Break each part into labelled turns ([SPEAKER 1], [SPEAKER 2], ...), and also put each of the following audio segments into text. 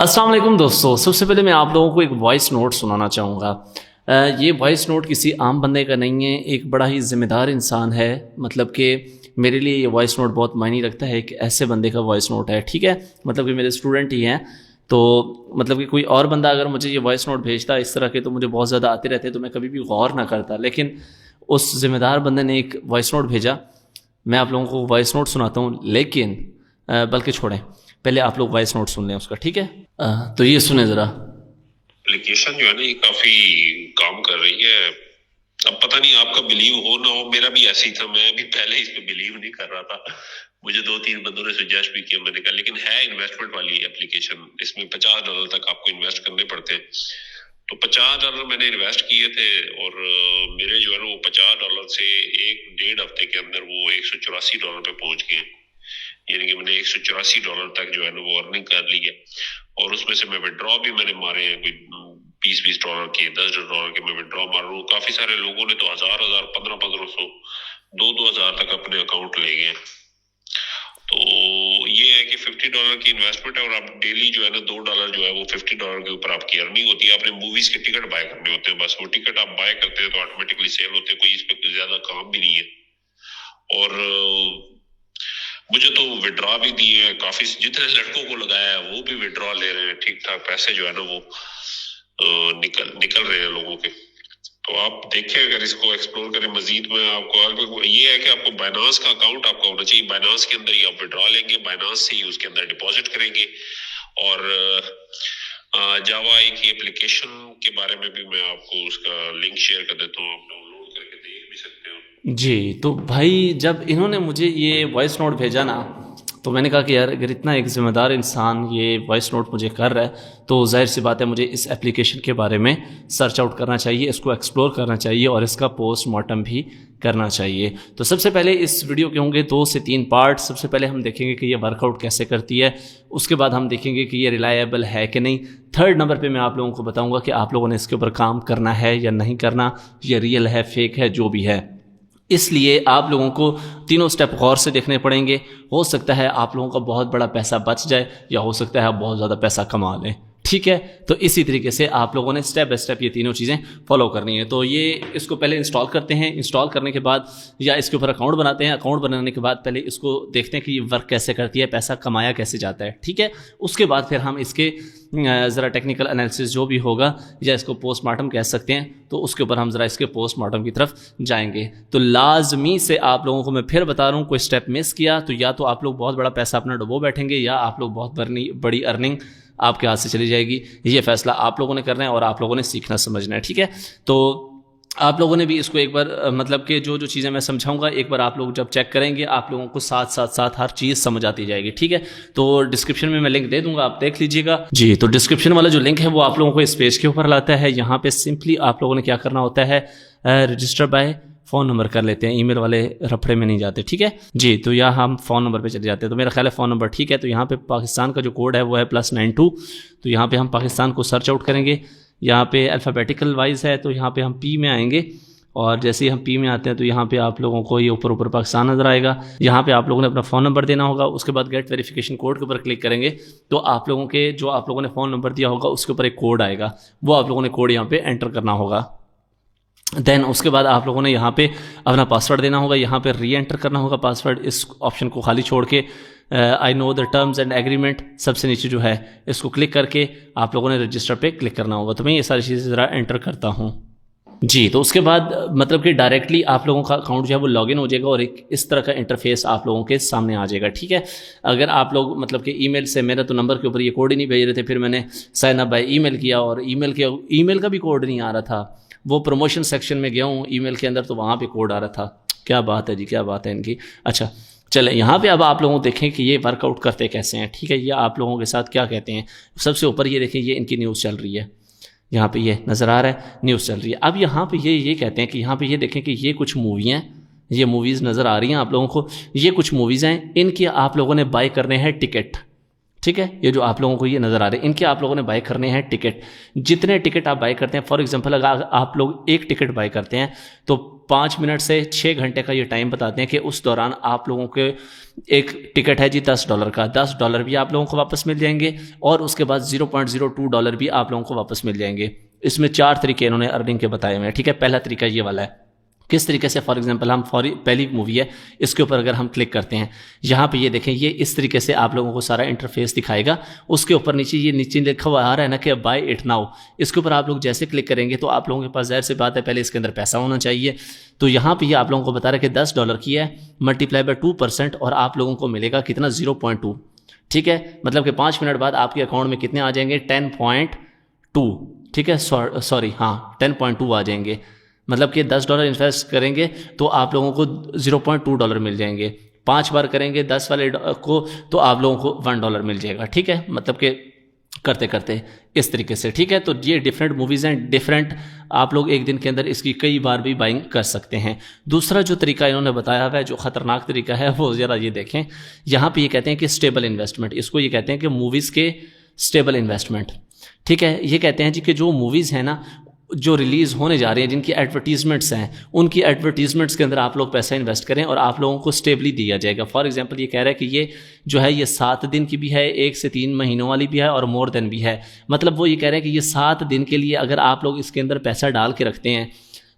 [SPEAKER 1] अस्सलाम वालेकुम दोस्तों, सबसे पहले मैं आप लोगों को एक वॉइस नोट सुनाना चाहूँगा। ये वॉइस नोट किसी आम बंदे का नहीं है, एक बड़ा ही ज़िम्मेदार इंसान है। मतलब कि मेरे लिए ये वॉइस नोट बहुत मायने रखता है कि ऐसे बंदे का वॉइस नोट है, ठीक है। मतलब कि मेरे स्टूडेंट ही हैं, तो मतलब कि कोई और बंदा अगर मुझे ये वॉइस नोट भेजता इस तरह के, तो मुझे बहुत ज़्यादा आते रहते तो मैं कभी भी गौर ना करता। लेकिन उस ज़िम्मेदार बंदे ने एक वॉइस नोट भेजा, मैं आप लोगों को वॉइस नोट सुनाता हूँ। लेकिन बल्कि छोड़ें, पहले आप लोग वॉइस नोट सुन लें उसका, ठीक है। तो ये सुने ज़रा।
[SPEAKER 2] एप्लीकेशन जो है ना, ये काफी काम कर रही है। अब पता नहीं आपका बिलीव हो ना हो, मेरा भी ऐसे ही था। मैं भी पहले इस पे बिलीव नहीं कर रहा था। मुझे 2-3 बंदों ने सजेस्ट भी किया, मैंने कहा लेकिन है इन्वेस्टमेंट वाली एप्लीकेशन, इसमें $50 तक आपको इन्वेस्ट करने पड़ते हैं। तो $50 मैंने इन्वेस्ट किए थे और मेरे जो है ना वो $50 से 1-1.5 हफ्ते के अंदर वो $184 पे पहुंच गए। यानी कि मैंने $184 तक जो है ना वो अर्निंग कर ली है। और उसमें से मैं विड्रॉ भी मैंने मारे हैं, कोई $20-20 के, $10 के मैं विड्रॉ मार रहा हूँ। काफी सारे लोगों ने तो 1000-1000, 1500-1500, 2-2000 तक अपने अकाउंट ले गए। तो ये है कि $50 की इन्वेस्टमेंट है और आप डेली जो है ना $2 जो है वो $50 के ऊपर आपकी अर्निंग होती है। आपने मूवीज के टिकट बाय करने होते हैं, बस वो टिकट आप बाय करते हैं तो ऑटोमेटिकली सेल होते हैं। कोई इस पे ज्यादा काम भी नहीं है। और मुझे तो विड्रॉ भी दिए हैं, काफी जितने लड़कों को लगाया है वो भी विड्रॉ ले रहे हैं। ठीक ठाक पैसे जो है ना वो निकल रहे हैं लोगों के। तो आप देखें, अगर इसको एक्सप्लोर करें मजीद में, आपको ये है कि आपको बाइनांस का अकाउंट आपका होना चाहिए। बाइनांस के अंदर ही आप विड्रॉ लेंगे, बाइनांस से ही उसके अंदर डिपॉजिट करेंगे। और जावा की एप्लीकेशन के बारे में भी मैं आपको उसका लिंक शेयर कर देता हूँ, आप डाउनलोड करके देख भी सकते हो।
[SPEAKER 1] जी, तो भाई जब इन्होंने मुझे ये वॉइस नोट भेजा ना, तो मैंने कहा कि यार अगर इतना एक ज़िम्मेदार इंसान ये वॉइस नोट मुझे कर रहा है, तो जाहिर सी बात है मुझे इस एप्लीकेशन के बारे में सर्च आउट करना चाहिए, इसको एक्सप्लोर करना चाहिए और इसका पोस्टमार्टम भी करना चाहिए। तो सबसे पहले इस वीडियो के होंगे 2 से 3 पार्ट। सबसे पहले हम देखेंगे कि ये वर्कआउट कैसे करती है, उसके बाद हम देखेंगे कि ये रिलायबल है कि नहीं। थर्ड नंबर पे मैं आप लोगों को बताऊंगा कि आप लोगों ने इसके ऊपर काम करना है या नहीं करना, ये रियल है, फेक है, जो भी है। इसलिए आप लोगों को तीनों स्टेप गौर से देखने पड़ेंगे। हो सकता है आप लोगों का बहुत बड़ा पैसा बच जाए या हो सकता है आप बहुत ज़्यादा पैसा कमा लें, ठीक है। तो इसी तरीके से आप लोगों ने स्टेप बाय स्टेप ये तीनों चीज़ें फॉलो करनी है। तो ये इसको पहले इंस्टॉल करते हैं, इंस्टॉल करने के बाद या इसके ऊपर अकाउंट बनाते हैं। अकाउंट बनाने के बाद पहले इसको देखते हैं कि ये वर्क कैसे करती है, पैसा कमाया कैसे जाता है, ठीक है। उसके बाद फिर हम इसके ज़रा टेक्निकल एनालिसिस जो भी होगा, या इसको पोस्टमार्टम कह सकते हैं, तो उसके ऊपर हम ज़रा इसके पोस्टमार्टम की तरफ जाएंगे। तो लाजमी से आप लोगों को मैं फिर बता रहा हूँ, कोई स्टेप मिस किया तो या तो आप लोग बहुत बड़ा पैसा अपना डुबो बैठेंगे या आप लोग बहुत बड़ी अर्निंग आपके हाथ से चली जाएगी। ये फैसला आप लोगों ने करना है और आप लोगों ने सीखना समझना है, ठीक है। तो आप लोगों ने भी इसको एक बार मतलब कि जो जो चीज़ें मैं समझाऊंगा, एक बार आप लोग जब चेक करेंगे आप लोगों को साथ साथ साथ हर चीज़ समझ आती जाएगी, ठीक है। तो डिस्क्रिप्शन में मैं लिंक दे दूंगा, आप देख लीजिएगा। जी, तो डिस्क्रिप्शन वाला जो लिंक है वो आप लोगों को इस पेज के ऊपर लाता है। यहाँ पे सिंपली आप लोगों ने क्या करना होता है, रजिस्टर बाय फ़ोन नंबर कर लेते हैं, ईमेल वाले रफड़े में नहीं जाते, ठीक है जी। तो यहाँ हम फ़ोन नंबर पे चले जाते हैं। तो मेरा ख्याल है फ़ोन नंबर ठीक है। तो यहाँ पे पाकिस्तान का जो कोड है वो है +92। तो यहाँ पे हम पाकिस्तान को सर्च आउट करेंगे। यहाँ पे अल्फ़ाबेटिकल वाइज है, तो यहाँ पे हम पी में आएंगे और जैसे ही हम पी में आते हैं तो यहाँ पे आप लोगों को ये ऊपर ऊपर पाकिस्तान नज़र आएगा। यहाँ पे आप लोगों ने अपना फ़ोन नंबर देना होगा। उसके बाद गेट वेरिफिकेशन कोड के ऊपर क्लिक करेंगे तो आप लोगों के जो आप लोगों ने फ़ोन नंबर दिया होगा उसके ऊपर एक कोड आएगा, वो आप लोगों ने कोड यहाँ पे एंटर करना होगा। देन उसके बाद आप लोगों ने यहाँ पे अपना पासवर्ड देना होगा, यहाँ पे री एंटर करना होगा पासवर्ड, इस ऑप्शन को खाली छोड़ के I know the terms and agreement सबसे नीचे जो है इसको क्लिक करके आप लोगों ने रजिस्टर पे क्लिक करना होगा। तो मैं ये सारी चीज़ें ज़रा एंटर करता हूँ जी। तो उसके बाद मतलब कि डायरेक्टली आप लोगों का अकाउंट जो है वो लॉगिन हो जाएगा और एक इस तरह का इंटरफेस आप लोगों के सामने आ जाएगा, ठीक है। अगर आप लोग मतलब कि ईमेल से, मेरा तो नंबर के ऊपर ये कोड ही नहीं भेज रहे थे, फिर मैंने साइन अप बाय ईमेल किया और ईमेल का भी कोड नहीं आ रहा था। वो प्रमोशन सेक्शन में गया हूँ ईमेल के अंदर, तो वहाँ पे कोड आ रहा था। क्या बात है जी, क्या बात है इनकी। अच्छा चले, यहाँ पे अब आप लोगों को देखें कि ये वर्कआउट करते कैसे हैं, ठीक है। ये आप लोगों के साथ क्या कहते हैं। सबसे ऊपर ये देखें, ये इनकी न्यूज़ चल रही है, यहाँ पे ये नज़र आ रहा है न्यूज़ चल रही है। अब यहाँ पे ये कहते हैं कि यहाँ पे ये देखें कि ये कुछ मूवी हैं, ये मूवीज़ नज़र आ रही हैं आप लोगों को। ये कुछ मूवीज़ हैं, इनके आप लोगों ने बाय करने हैं टिकट, ठीक है। ये जो आप लोगों को ये नज़र आ रहे हैं, इनके आप लोगों ने बाय करने हैं टिकट। जितने टिकट आप बाय करते हैं, फॉर एग्जांपल अगर आप लोग एक टिकट बाय करते हैं तो 5 मिनट से 6 घंटे का ये टाइम बताते हैं कि उस दौरान आप लोगों के एक टिकट है जी $10 का, $10 भी आप लोगों को वापस मिल जाएंगे और उसके बाद $0.02 भी आप लोगों को वापस मिल जाएंगे। इसमें 4 तरीके इन्होंने अर्निंग के बताए हुए हैं, ठीक है। पहला तरीका ये वाला है, किस तरीके से, फॉर एग्जांपल हम पहली मूवी है, इसके ऊपर अगर हम क्लिक करते हैं, यहाँ पे ये देखें, ये इस तरीके से आप लोगों को सारा इंटरफेस दिखाएगा। उसके ऊपर नीचे लिखा हुआ आ रहा है ना कि बाय इट नाउ, इसके ऊपर आप लोग जैसे क्लिक करेंगे तो आप लोगों के पास जाहिर सी बात है पहले इसके अंदर पैसा होना चाहिए। तो यहाँ पे ये आप लोगों को बता रहा है कि $10 की है, मल्टीप्लाई बाय 2% और आप लोगों को मिलेगा कितना, 0.2, ठीक है। मतलब कि 5 मिनट बाद आपके अकाउंट में कितने आ जाएंगे, 10.2, ठीक है, सॉरी हाँ 10.2 आ जाएंगे। मतलब कि $10 इन्वेस्ट करेंगे तो आप लोगों को $0.2 मिल जाएंगे, 5 बार करेंगे 10 वाले को तो आप लोगों को $1 मिल जाएगा, ठीक है। मतलब कि करते करते इस तरीके से, ठीक है। तो ये डिफरेंट मूवीज़ हैं, डिफरेंट आप लोग एक दिन के अंदर इसकी कई बार भी बाइंग कर सकते हैं। दूसरा जो तरीका इन्होंने बताया हुआ है जो ख़तरनाक तरीका है वो ज़रा ये देखें, यहाँ पे ये कहते हैं कि स्टेबल इन्वेस्टमेंट, इसको ये कहते हैं कि मूवीज़ के स्टेबल इन्वेस्टमेंट, ठीक है। ये कहते हैं जी कि जो मूवीज़ हैं ना जो रिलीज़ होने जा रही हैं, जिनकी एडवर्टीजमेंट्स हैं, उनकी एडवर्टीजमेंट्स के अंदर आप लोग पैसा इन्वेस्ट करें और आप लोगों को स्टेबली दिया जाएगा। फॉर एग्जांपल ये कह रहा है कि ये जो है ये 7 दिन की भी है, 1 से 3 महीनों वाली भी है और मोर देन भी है। मतलब वो ये कह रहे हैं कि ये 7 दिन के लिए अगर आप लोग इसके अंदर पैसा डाल के रखते हैं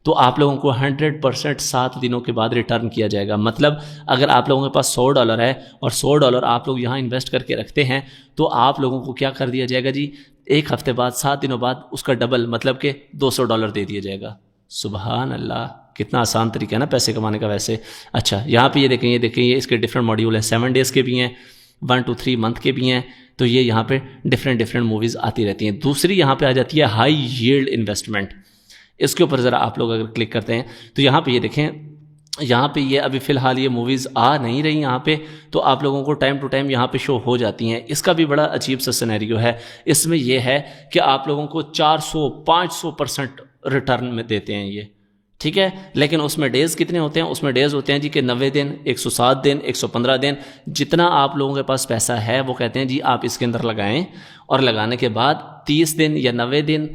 [SPEAKER 1] तो आप लोगों को 100% 7 दिनों के बाद रिटर्न किया जाएगा। मतलब अगर आप लोगों के पास $100 है और $100 आप लोग यहाँ इन्वेस्ट करके रखते हैं तो आप लोगों को क्या कर दिया जाएगा जी, 1 हफ्ते बाद 7 दिनों बाद उसका डबल मतलब कि $200 दे दिया जाएगा। सुबहान अल्लाह, कितना आसान तरीका है ना पैसे कमाने का वैसे। अच्छा यहाँ पे ये देखें ये इसके डिफरेंट मॉड्यूल हैं, 7 डेज़ के भी हैं, 1 to 3 मंथ के भी हैं। तो ये यहाँ पे डिफरेंट मूवीज़ आती रहती हैं। दूसरी यहाँ पे आ जाती है हाई यील्ड इन्वेस्टमेंट, इसके ऊपर ज़रा आप लोग अगर क्लिक करते हैं तो यहाँ पे ये देखें, यहाँ पे ये अभी फ़िलहाल ये मूवीज़ आ नहीं रही यहाँ पे, तो आप लोगों को टाइम टू टाइम यहाँ पे शो हो जाती हैं। इसका भी बड़ा अजीब सा सिनेरियो है। इसमें यह है कि आप लोगों को 400-500% रिटर्न में देते हैं ये, ठीक है। लेकिन उसमें डेज़ कितने होते हैं, उसमें डेज़ होते हैं जी कि 90 दिन, 107 दिन, 115 दिन, जितना आप लोगों के पास पैसा है वो कहते हैं जी आप इसके अंदर लगाएं और लगाने के बाद 30 दिन या 90 दिन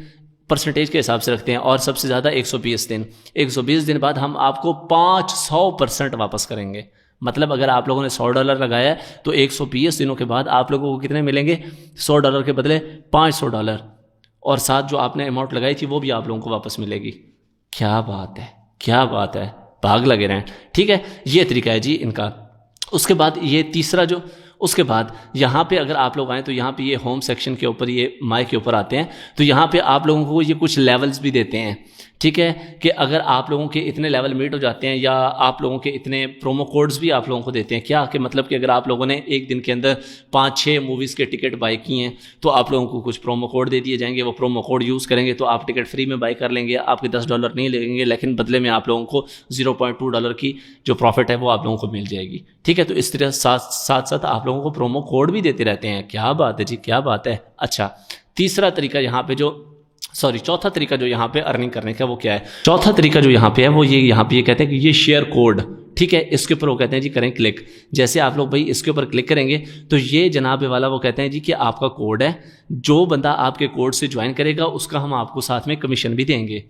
[SPEAKER 1] परसेंटेज के हिसाब से रखते हैं और सबसे ज़्यादा 120 दिन। 120 दिन बाद हम आपको 500% वापस करेंगे। मतलब अगर आप लोगों ने $100 लगाया है तो 120 दिनों के बाद आप लोगों को कितने मिलेंगे, $100 के बदले $500 और साथ जो आपने अमाउंट लगाई थी वो भी आप लोगों को वापस मिलेगी। क्या बात है, क्या बात है, भाग लगे रहें, ठीक है। ये तरीका है जी इनका। उसके बाद ये तीसरा जो, उसके बाद यहाँ पे अगर आप लोग आएँ तो यहाँ पे ये होम सेक्शन के ऊपर, ये माई के ऊपर आते हैं तो यहाँ पे आप लोगों को ये कुछ लेवल्स भी देते हैं, ठीक है। कि अगर आप लोगों के इतने लेवल मीट हो जाते हैं या आप लोगों के इतने प्रोमो कोड्स भी आप लोगों को देते हैं। क्या कि मतलब कि अगर आप लोगों ने एक दिन के अंदर 5-6 मूवीज़ के टिकट बाई किए हैं तो आप लोगों को कुछ प्रोमो कोड दे दिए जाएंगे, वो प्रोमो कोड यूज़ करेंगे तो आप टिकट फ्री में बाई कर लेंगे। आपके $10 नहीं लगेंगे, लेकिन बदले में आप लोगों को $0.2 की जो प्रॉफिट है वो आप लोगों को मिल जाएगी, ठीक है। तो इस तरह साथ आप लोगों को प्रोमो कोड भी देते रहते हैं। क्या बात है जी, क्या बात है। अच्छा तीसरा तरीका यहाँ पे चौथा तरीका जो यहाँ पे अर्निंग करने का वो क्या है, चौथा तरीका जो यहाँ पे है वो ये, यहाँ पे ये कहते हैं कि ये शेयर कोड, ठीक है। इसके ऊपर वो कहते हैं जी करें क्लिक। जैसे आप लोग भाई इसके ऊपर क्लिक करेंगे तो ये जनाब वाला वो कहते हैं जी कि आपका कोड है, जो बंदा आपके कोड से ज्वाइन करेगा उसका हम आपको साथ में कमीशन भी देंगे,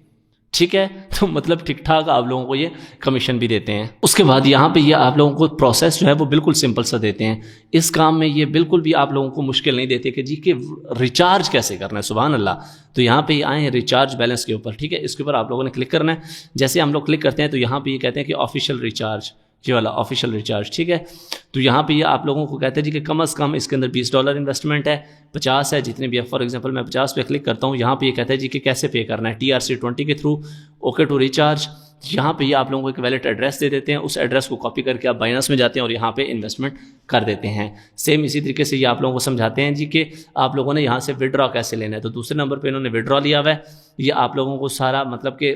[SPEAKER 1] ठीक है। तो मतलब ठीक ठाक आप लोगों को ये कमीशन भी देते हैं। उसके बाद यहाँ पे ये आप लोगों को प्रोसेस जो है वो बिल्कुल सिंपल सा देते हैं। इस काम में ये बिल्कुल भी आप लोगों को मुश्किल नहीं देते कि जी कि रिचार्ज कैसे करना है, सुभान अल्लाह। तो यहाँ पे आए हैं रिचार्ज बैलेंस के ऊपर, ठीक है। इसके ऊपर आप लोगों ने क्लिक करना है। जैसे हम लोग क्लिक करते हैं तो यहाँ पे ये कहते हैं कि ऑफिशियल रिचार्ज, ये वाला ऑफिशियल रिचार्ज, ठीक है। तो यहाँ पे ये आप लोगों को कहते हैं जी कि कम से कम इसके अंदर $20 इन्वेस्टमेंट है, 50 है, जितने भी है। फॉर एग्जांपल मैं 50 पे क्लिक करता हूँ। यहाँ पे ये कहता है जी कि कैसे पे करना है, TRC20 के थ्रू, ओके टू रिचार्ज। यहाँ पे ये आप लोगों को एक वैलेट एड्रेस दे देते हैं, उस एड्रेस को कॉपी करके आप बाइनेंस में जाते हैं और यहाँ पे इन्वेस्टमेंट कर देते हैं। सेम इसी तरीके से ये आप लोगों को समझाते हैं जी कि आप लोगों ने यहाँ से विड्रॉ कैसे लेना है। तो दूसरे नंबर पर इन्होंने विड्रॉ लिया हुआ है। ये आप लोगों को सारा मतलब कि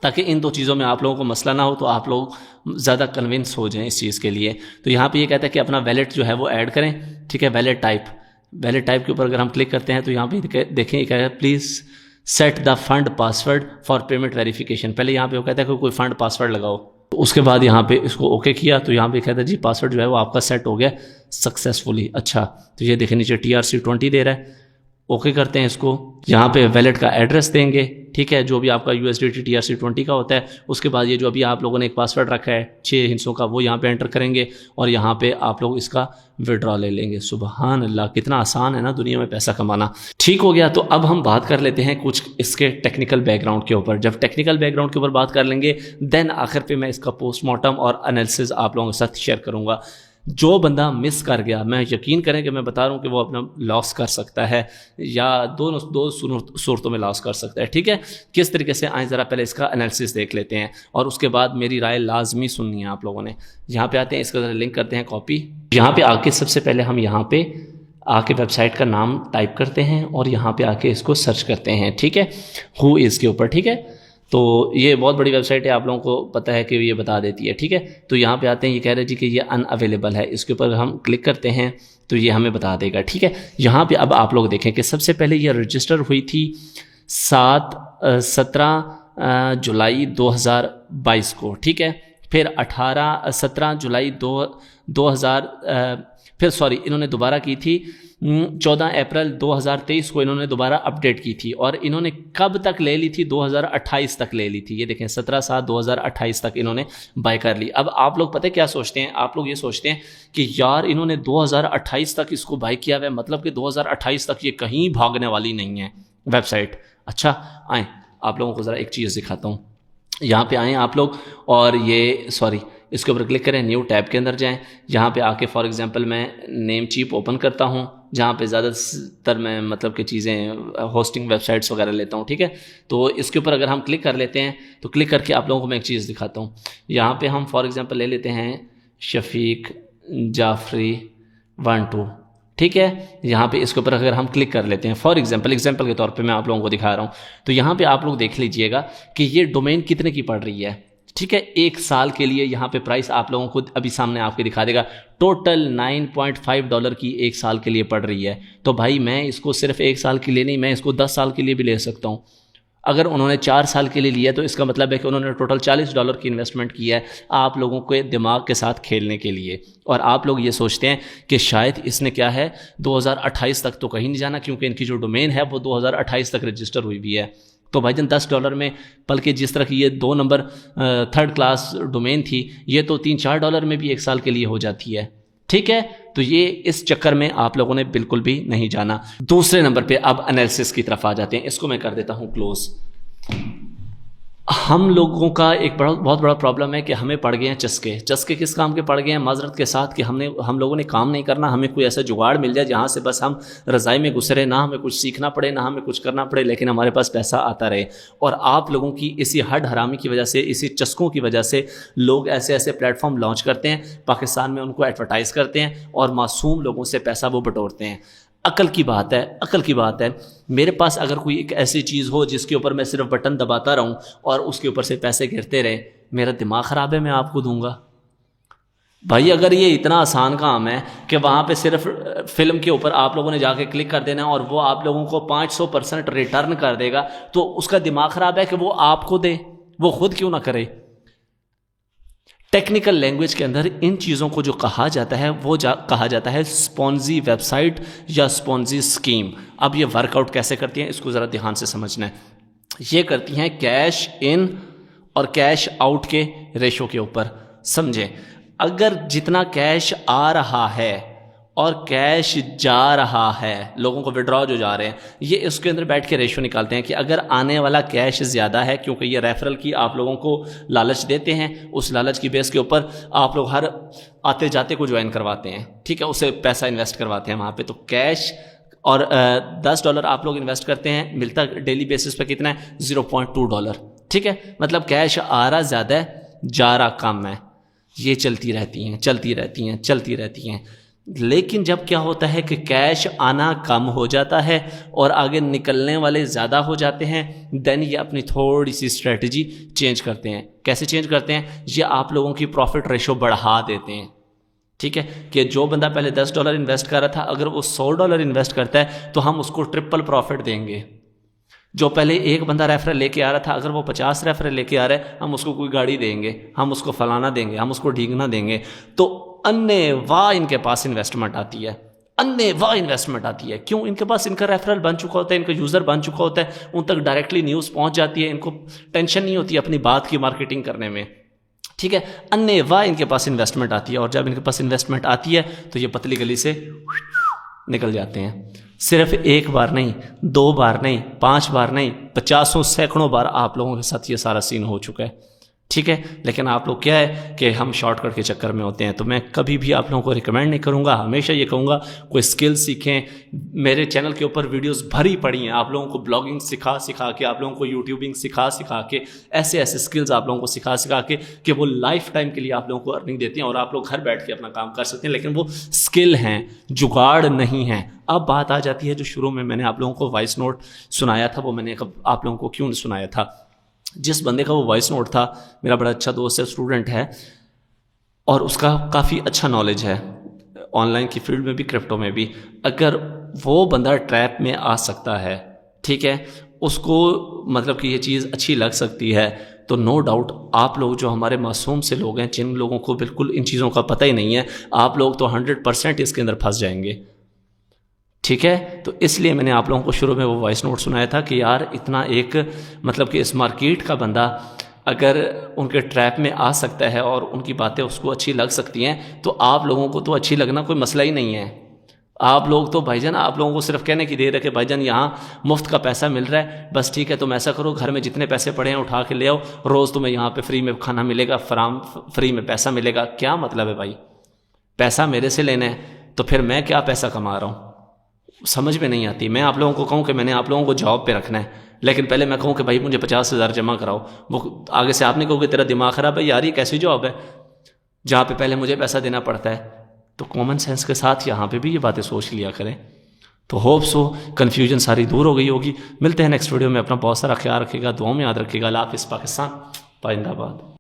[SPEAKER 1] ताकि इन 2 चीज़ों में आप लोगों को मसला ना हो, तो आप लोग ज़्यादा कन्विंस हो जाएं इस चीज़ के लिए। तो यहाँ पे ये कहता है कि अपना वैलेट जो है वो ऐड करें, ठीक है। वैलेट टाइप के ऊपर अगर हम क्लिक करते हैं तो यहाँ पे देखें क्या है, please set the fund password for payment verification. पहले यहाँ पे वो कहता है कि कोई फंड पासवर्ड लगाओ, तो उसके बाद यहाँ पे इसको ओके किया तो यहाँ पे कहता है जी पासवर्ड जो है वो आपका सेट हो गया सक्सेसफुली। अच्छा तो ये देखें नीचे TRC20 दे रहा है, ओके करते हैं इसको। यहाँ पे वैलेट का एड्रेस देंगे, ठीक है, जो भी आपका USDT TRC20 का होता है। उसके बाद ये जो अभी आप लोगों ने एक पासवर्ड रखा है 6 हिस्सों का, वो यहाँ पे एंटर करेंगे और यहाँ पे आप लोग इसका विड्रॉ ले लेंगे। सुबहान अल्लाह, कितना आसान है ना दुनिया में पैसा कमाना। ठीक हो गया, तो अब हम बात कर लेते हैं कुछ इसके टेक्निकल बैकग्राउंड के ऊपर। जब टेक्निकल बैकग्राउंड के ऊपर बात कर लेंगे, देन आखिर पे मैं इसका पोस्टमार्टम और एनालिसिस आप लोगों के साथ शेयर करूँगा। जो बंदा मिस कर गया, मैं यकीन करें कि मैं बता रहा हूँ कि वो अपना लॉस कर सकता है या दो सूरतों में लॉस कर सकता है। ठीक है, किस तरीके से आए ज़रा पहले इसका एनालिसिस देख लेते हैं और उसके बाद मेरी राय लाजमी सुननी है आप लोगों ने। यहाँ पे आते हैं, इसका ज़रा लिंक करते हैं कॉपी। यहाँ पे आके सबसे पहले हम यहाँ पे आके वेबसाइट का नाम टाइप करते हैं और यहाँ पे आके इसको सर्च करते हैं। ठीक है, हु इज़ के ऊपर। ठीक है, तो ये बहुत बड़ी वेबसाइट है, आप लोगों को पता है कि ये बता देती है। ठीक है, तो यहाँ पे आते हैं, ये कह रहे जी कि ये अनअवेलेबल है। इसके ऊपर हम क्लिक करते हैं तो ये हमें बता देगा। ठीक है, यहाँ पे अब आप लोग देखें कि सबसे पहले ये रजिस्टर हुई थी 17 जुलाई 2022 को। ठीक है, फिर 17 जुलाई 2000 फिर सॉरी इन्होंने दोबारा की थी 14 अप्रैल 2023 को इन्होंने दोबारा अपडेट की थी और इन्होंने कब तक ले ली थी, 2028 तक ले ली थी। ये देखें 17/7/2028 तक इन्होंने बाय कर ली। अब आप लोग पता है क्या सोचते हैं, आप लोग ये सोचते हैं कि यार इन्होंने 2028 तक इसको बाय किया हुआ है, मतलब कि 2028 तक ये कहीं भागने वाली नहीं है वेबसाइट। अच्छा आए आप लोगों को ज़रा एक चीज़ दिखाता हूँ। यहाँ पे आएँ आप लोग और ये सॉरी इसके ऊपर क्लिक करें, न्यू टैब के अंदर जाएं। यहाँ पे आके फॉर एग्जांपल मैं नेम चीप ओपन करता हूँ, जहाँ पे ज़्यादातर मैं मतलब कि चीज़ें होस्टिंग वेबसाइट्स वगैरह लेता हूँ। ठीक है, तो इसके ऊपर अगर हम क्लिक कर लेते हैं तो क्लिक करके आप लोगों को मैं एक चीज़ दिखाता हूँ। यहाँ पे हम फॉर एग्जांपल ले लेते हैं शफीक जाफरी 12। ठीक है, यहाँ पे इसके ऊपर अगर हम क्लिक कर लेते हैं फॉर एग्जांपल के तौर पे मैं आप लोगों को दिखा रहा हूँ, तो यहाँ पे आप लोग देख लीजिएगा कि ये डोमेन कितने की पड़ रही है। ठीक है, एक साल के लिए यहाँ पे प्राइस आप लोगों को अभी सामने आपके दिखा देगा, टोटल $9.5 की एक साल के लिए पड़ रही है। तो भाई मैं इसको सिर्फ एक साल के लिए नहीं, मैं इसको 10 साल के लिए भी ले सकता हूँ। अगर उन्होंने 4 साल के लिए लिया तो इसका मतलब है कि उन्होंने टोटल $40 की इन्वेस्टमेंट किया है आप लोगों के दिमाग के साथ खेलने के लिए। और आप लोग ये सोचते हैं कि शायद इसने क्या है 2028 तक तो कहीं नहीं जाना, क्योंकि इनकी जो डोमेन है वो 2028 तक रजिस्टर हुई भी है। तो भाईजान $10 में, बल्कि जिस तरह की ये 2 नंबर 3rd क्लास डोमेन थी, ये तो $3-4 में भी एक साल के लिए हो जाती है। ठीक है, तो ये इस चक्कर में आप लोगों ने बिल्कुल भी नहीं जाना। दूसरे नंबर पे अब एनालिसिस की तरफ आ जाते हैं। इसको मैं कर देता हूँ क्लोज। हम लोगों का एक बहुत बड़ा प्रॉब्लम है कि हमें पड़ गए हैं चस्के किस काम के पड़ गए हैं, माजरत के साथ कि हम लोगों ने काम नहीं करना। हमें कोई ऐसा जुगाड़ मिल जाए जहाँ से बस हम रज़ाई में घुस रहे, ना हमें कुछ सीखना पड़े ना हमें कुछ करना पड़े, लेकिन हमारे पास पैसा आता रहे। और आप लोगों की इसी हड हरामी की वजह से, इसी चस्कों की वजह से लोग ऐसे ऐसे प्लेटफॉर्म लॉन्च करते हैं, पाकिस्तान में उनको एडवर्टाइज़ करते हैं और मासूम लोगों से पैसा वो बटोरते हैं। अकल की बात है, मेरे पास अगर कोई एक ऐसी चीज़ हो जिसके ऊपर मैं सिर्फ बटन दबाता रहूं और उसके ऊपर से पैसे गिरते रहे, मेरा दिमाग ख़राब है, मैं आपको दूंगा। भाई अगर ये इतना आसान काम है कि वहाँ पे सिर्फ फिल्म के ऊपर आप लोगों ने जाके क्लिक कर देना और वो आप लोगों को 500% रिटर्न कर देगा, तो उसका दिमाग ख़राब है कि वो आपको दे, वो खुद क्यों ना करे। टेक्निकल लैंग्वेज के अंदर इन चीज़ों को जो कहा जाता है वो कहा जाता है स्पॉन्जी वेबसाइट या स्पॉन्जी स्कीम। अब ये वर्कआउट कैसे करती हैं इसको ज़रा ध्यान से समझना है। ये करती हैं कैश इन और कैश आउट के रेशो के ऊपर। समझें, अगर जितना कैश आ रहा है और कैश जा रहा है, लोगों को विड्रॉ जो जा रहे हैं, ये इसके अंदर बैठ के रेशो निकालते हैं कि अगर आने वाला कैश ज़्यादा है, क्योंकि ये रेफरल की आप लोगों को लालच देते हैं, उस लालच की बेस के ऊपर आप लोग हर आते जाते को ज्वाइन करवाते हैं। ठीक है, उसे पैसा इन्वेस्ट करवाते हैं वहाँ पे। तो कैश और $10 आप लोग इन्वेस्ट करते हैं, मिलता डेली बेसिस पे कितना है, $0.2। ठीक है, मतलब कैश आ रहा ज़्यादा है, जा रहा कम है। ये चलती रहती हैं। लेकिन जब क्या होता है कि कैश आना कम हो जाता है और आगे निकलने वाले ज़्यादा हो जाते हैं, देन ये अपनी थोड़ी सी स्ट्रेटजी चेंज करते हैं। कैसे चेंज करते हैं? ये आप लोगों की प्रॉफिट रेशो बढ़ा देते हैं। ठीक है, कि जो बंदा पहले $10 इन्वेस्ट कर रहा था, अगर वो $100 इन्वेस्ट करता है तो हम उसको ट्रिपल प्रॉफिट देंगे। जो पहले एक बंदा रेफरल लेके आ रहा था, अगर वो 50 रेफरल लेके आ रहा है, हम उसको कोई गाड़ी देंगे, हम उसको फलाना देंगे, हम उसको ढींगना देंगे। तो अन्य वाह इनके पास इन्वेस्टमेंट आती है। अन्य वाह इन्वेस्टमेंट आती है। क्यों? इनके पास इनका रेफरल बन चुका होता है, इनका यूज़र बन चुका होता है, उन तक डायरेक्टली न्यूज़ पहुंच जाती है, इनको टेंशन नहीं होती अपनी बात की मार्केटिंग करने में। ठीक है, अन्य वाह इनके पास इन्वेस्टमेंट आती है, और जब इनके पास इन्वेस्टमेंट आती है तो ये पतली गली से निकल जाते हैं। सिर्फ एक बार नहीं, 2 बार नहीं, 5 बार नहीं, 50 सैकड़ों बार आप लोगों के साथ ये सारा सीन हो चुका है। ठीक है, लेकिन आप लोग क्या है कि हम शॉर्टकट के चक्कर में होते हैं। तो मैं कभी भी आप लोगों को रिकमेंड नहीं करूँगा, हमेशा ये कहूँगा कोई स्किल सीखें। मेरे चैनल के ऊपर वीडियोस भरी पड़ी हैं, आप लोगों को ब्लॉगिंग सिखा के, आप लोगों को यूट्यूबिंग सिखा के, ऐसे ऐसे स्किल्स आप लोगों को सिखा के कि वो लाइफ टाइम के लिए आप लोगों को अर्निंग देती हैं और आप लोग घर बैठ के अपना काम कर सकते हैं। लेकिन वो स्किल हैं, जुगाड़ नहीं है। अब बात आ जाती है जो शुरू में मैंने आप लोगों को वॉइस नोट सुनाया था, वो मैंने आप लोगों को क्यों सुनाया था। जिस बंदे का वो वॉइस नोट था, मेरा बड़ा अच्छा दोस्त है, स्टूडेंट है, और उसका काफ़ी अच्छा नॉलेज है ऑनलाइन की फील्ड में भी, क्रिप्टो में भी। अगर वो बंदा ट्रैप में आ सकता है, ठीक है, उसको मतलब कि ये चीज़ अच्छी लग सकती है, तो नो डाउट आप लोग जो हमारे मासूम से लोग हैं, जिन लोगों को बिल्कुल इन चीज़ों का पता ही नहीं है, आप लोग तो 100% इसके अंदर फंस जाएंगे। ठीक है, तो इसलिए मैंने आप लोगों को शुरू में वो वॉइस नोट सुनाया था कि यार इतना एक मतलब कि इस मार्केट का बंदा अगर उनके ट्रैप में आ सकता है और उनकी बातें उसको अच्छी लग सकती हैं, तो आप लोगों को तो अच्छी लगना कोई मसला ही नहीं है। आप लोग तो भाईजान, आप लोगों को सिर्फ कहने की देर है कि भाईजान यहाँ मुफ्त का पैसा मिल रहा है, बस ठीक है तुम ऐसा करो, घर में जितने पैसे पड़े हैं उठा के ले आओ, रोज़ तुम्हें यहाँ पे फ्री में खाना मिलेगा, फ्री में पैसा मिलेगा। क्या मतलब है भाई? पैसा मेरे से लेना है तो फिर मैं क्या पैसा कमा रहा हूँ? समझ में नहीं आती। मैं आप लोगों को कहूँ कि मैंने आप लोगों को जॉब पे रखना है, लेकिन पहले मैं कहूँ कि भाई मुझे 50,000 जमा कराओ, वो आगे से आपने कहोगे तेरा दिमाग ख़राब है यार, ये कैसी जॉब है जहाँ पे पहले मुझे पैसा देना पड़ता है। तो कॉमन सेंस के साथ यहाँ पे भी ये बातें सोच लिया करें। तो होप सो कन्फ्यूजन सारी दूर हो गई होगी। मिलते हैं नेक्स्ट वीडियो में। अपना बहुत सारा ख्याल रखिएगा, दुआ में याद रखिएगा। अल्लाह हाफ़िज़। पाकिस्तान जिंदाबाद।